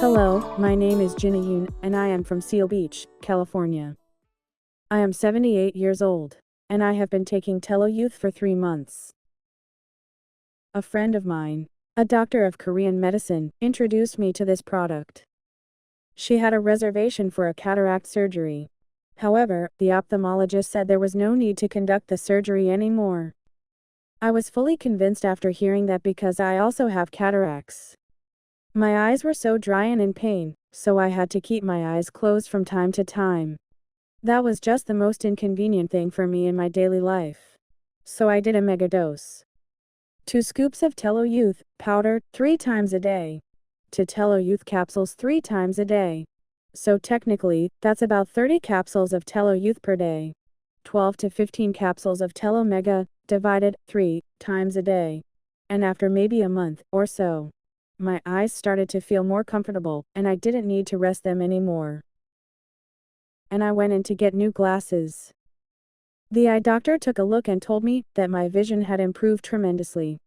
Hello, my name is TeloYouth, and I am from Seal Beach, California. I am 78 years old, and I have been taking TeloYouth for 3 months. A friend of mine, a doctor of Korean medicine, introduced me to this product. She had a reservation for a cataract surgery. However, the ophthalmologist said there was no need to conduct the surgery anymore. I was fully convinced after hearing that because I also have cataracts. My eyes were so dry and in pain, so I had to keep my eyes closed from time to time. That was just the most inconvenient thing for me in my daily life. So I did a Megadose. 2 scoops of TeloYouth powder 3 times a day. 2 TeloYouth capsules 3 times a day. So technically, that's about 30 capsules of TeloYouth per day. 12 to 15 capsules of TeloMega, divided 3 times a day. And after maybe a month or so, my eyes started to feel more comfortable, and I didn't need to rest them anymore. And I went in to get new glasses. The eye doctor took a look and told me that my vision had improved tremendously.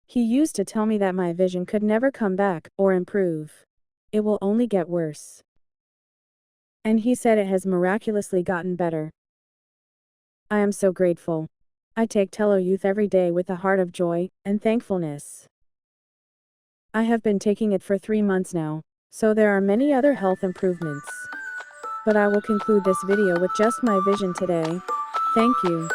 He used to tell me that my vision could never come back or improve. It will only get worse. And he said it has miraculously gotten better. I am so grateful. I take TeloYouth every day with a heart of joy and thankfulness. I have been taking it for 3 months now, so there are many other health improvements. But I will conclude this video with just my vision today. Thank you.